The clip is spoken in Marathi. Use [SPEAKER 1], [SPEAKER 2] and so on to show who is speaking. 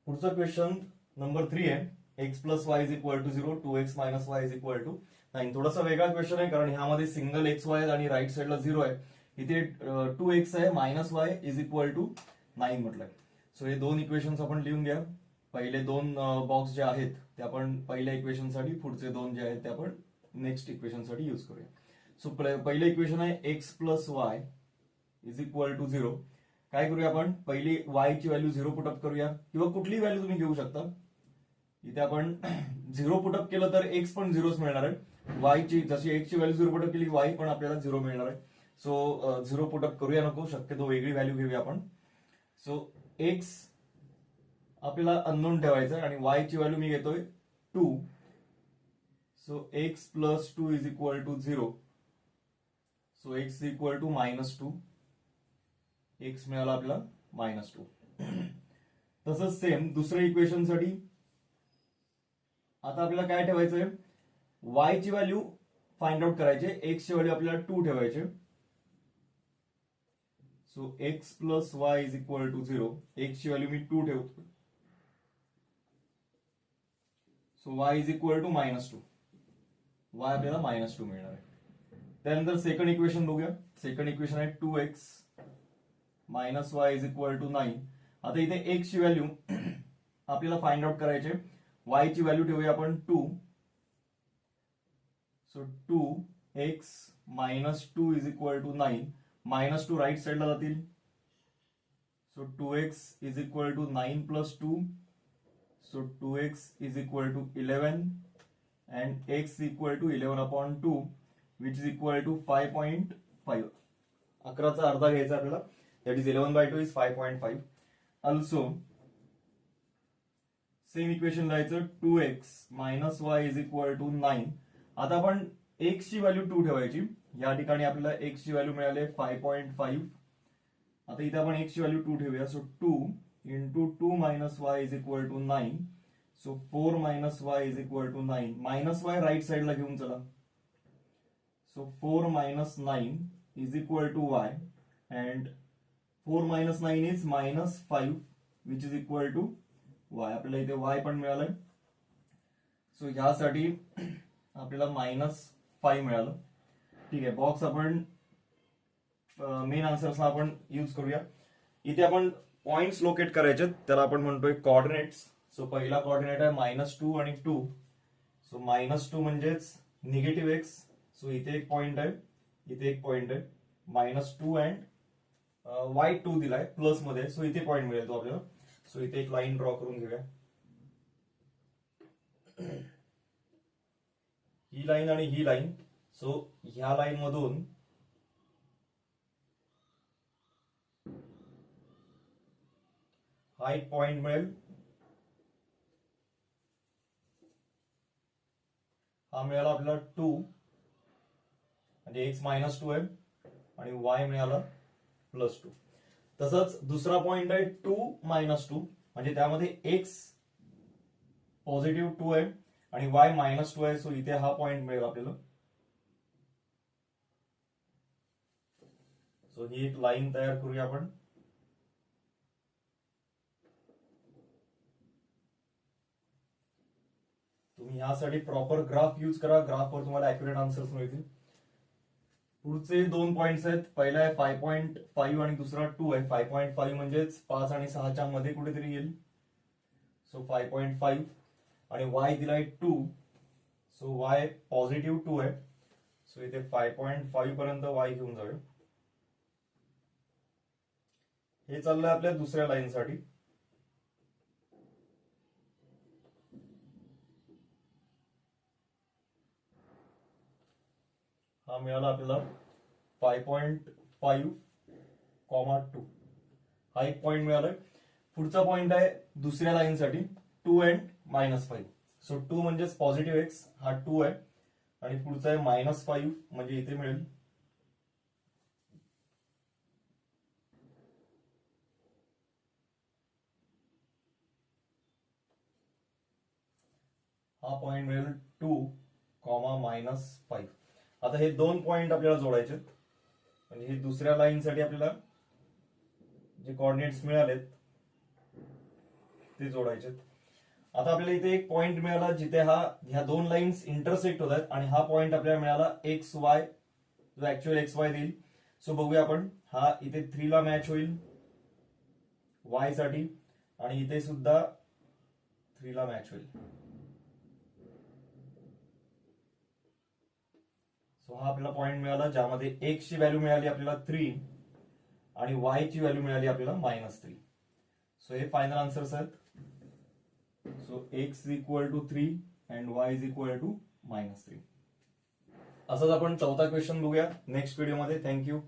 [SPEAKER 1] पुढचा क्वेश्चन नंबर 3 आहे. X plus y is equal to 0, 2x minus y is equal to 9. थोडासा वेगळा क्वेश्चन आहे कारण ह्यामध्ये सिंगल एक्स वाय आणि राईट साईडला 0 आहे. इथे 2x आहे minus y is equal to 9 म्हटलंय. सो हे दोन इक्वेशन्स आपण लिहून घ्या. पहिले दोन बॉक्स जे आहेत ते आपण पहिल्या इक्वेशन साठी, पुढचे दोन जे आहेत ते आपण नेक्स्ट इक्वेशन साठी युज करूया. सो पहिलं इक्वेशन आहे x plus y is equal to 0. काय करूया आपण, पहिली y ची व्हॅल्यू 0 पुटअप करूया किंवा कुठलीही व्हॅल्यू तुम्ही घेऊ शकता. इथे आपण 0 पुटअप केलं तर x पण 0च मिळणार आहे. y ची जशी x ची व्हॅल्यू 0 पुटअप केली y पण आपल्याला 0 मिळणार आहे. सो 0 पुटअप करूया नको, शक्यतो वेगळी व्हॅल्यू घेऊया आपण. सो x आपल्याला अननोन ठेवायचं आहे आणि y ची व्हॅल्यू मी घेतोय 2. So x plus 2 is equal to 0. So x is equal to -2. X मिळाला आपल्याला -2. तसंच सेम दुसऱ्या इक्वेशन साठी आता आपल्याला काय ठेवायचंय, y ची व्हॅल्यू फाइंड आउट करायची, x ची व्हॅल्यू आपल्याला 2 ठेवायचे. So x plus y is equal to 0. x ची व्हॅल्यू मी 2 ठेवतो. So y is equal to -2. y आपल्याला -2 मिळणार आहे. त्यानंतर सेकंड इक्वेशन बघूया. सेकंड इक्वेशन आहे 2x minus y is equal to 9. आता इथे x ची व्हॅल्यू आपल्याला फाइंड आउट करायचे. y ची व्हॅल्यू ठेवूया आपण 2. So 2x -2 is equal to 9. -2 right साईडला जातील. So 2x is equal to 9 plus 2. So 2x is equal to 11 and x equal to 11/2 which is equal to 5.5. 11चा अर्धा घ्यायचा आपल्याला. That is 11/2 is 5.5. Also, same equation लिहायचं 2x minus y is equal to 9. आता आपण x ची व्हॅल्यू 2 ठेवायची. या ठिकाणी आपल्याला x ची व्हॅल्यू मिळाली 5.5. आता इथे आपण x ची व्हॅल्यू 2 ठेवूया. So 2 into 2 minus y is equal to 9. So 4 minus y is equal to 9. Minus y right साईडला घेऊन चला. So 4 minus 9 is equal to y and 4 minus 9 is -5 which is equal to y. आपल्याला इथे y पण मिळालंय. सो ह्यासाठी आपल्याला -5 मिळालं. ठीक आहे, बॉक्स आपण मेन आन्सर्सला आपण यूज करूया. इथे आपण पॉइंट्स लोकेट करायचे, त्याला आपण म्हणतोय कोऑर्डिनेट्स. सो पहिला कोऑर्डिनेट आहे -2 आणि 2. सो -2 म्हणजेच निगेटिव्ह x. सो इथे एक पॉइंट आहे, इथे एक पॉइंट आहे. -2 अँड y2 दिलाय प्लस मध्ये. सो इथे पॉइंट मिळेल तो आपल्याला. सो इथे एक लाईन ड्रॉ करून घेऊया. ही लाईन आणि ही लाईन. सो ह्या लाईन मधून हा एक पॉइंट मिळेल. हा मिळाला आपल्याला 2 म्हणजे x -2 आहे आणि y मिळाला +2. तसंच दुसरा पॉइंट आहे 2 -2 म्हणजे त्यामध्ये x पॉझिटिव्ह 2 आहे आणि y -2 आहे. सो इथे हा पॉइंट मिळेल आपल्याला. सो ही एक लाईन तयार करूया आपण. तुम्ही ह्यासाठी प्रॉपर ग्राफ यूज करा. ग्राफवर तुम्हाला ऍक्युरेट आन्सर्स मिळतील. पुढचे दोन पॉइंट्स आहेत. पहिला आहे 5.5 आणि दुसरा 2 आहे. 5.5 म्हणजेच 5 आणि 6च्या मध्ये कुठेतरी येईल. सो 5.5 आणि y दिलाय 2. सो y पॉझिटिव्ह 2 आहे. सो इथे 5.5 पर्यंत y घेऊन जाऊया. हे चाललंय आपल्या दुसऱ्या लाईन साठी. हा मिळाला आपल्याला 5.5, 2. हा एक पॉइंट मिळालाय. पुढचा पॉइंट आहे दुसऱ्या लाईन साठी 2 अँड -5. सो 2 म्हणजेच पॉझिटिव्ह x. हा 2 आहे आणि पुढचा आहे -5 म्हणजे इथे मिळेल. हा पॉइंट मिळेल 2, -5. आता हे दोन पॉइंट आपल्याला जोडायचे म्हणजे हे दुसऱ्या लाईन साठी आपल्याला जे कोऑर्डिनेट्स मिळालेत ते जोडायचे. आता आपल्याला इथे एक पॉइंट मिळाला जिथे ह्या दोन लाईन्स इंटरसेक्ट होत आहेत आणि हा पॉइंट आपल्याला मिळाला एक्स वाय, जो ऍक्च्युअल एक्स वाय देईल. सो बघूया आपण, हा इथे 3 ला मॅच होईल वाय साठी आणि इथे सुद्धा 3 ला मॅच होईल. सो हा आपल्याला पॉइंट मिळाला ज्यामध्ये एक्स ची व्हॅल्यू मिळाली आपल्याला 3 आणि वाय ची व्हॅल्यू मिळाली आपल्याला -3. सो हे फायनल आन्सर्स आहेत. So x is equal to 3 and y is equal to -3. असंच आपण चौथा क्वेश्चन बघूया नेक्स्ट व्हिडिओमध्ये. थँक्यू.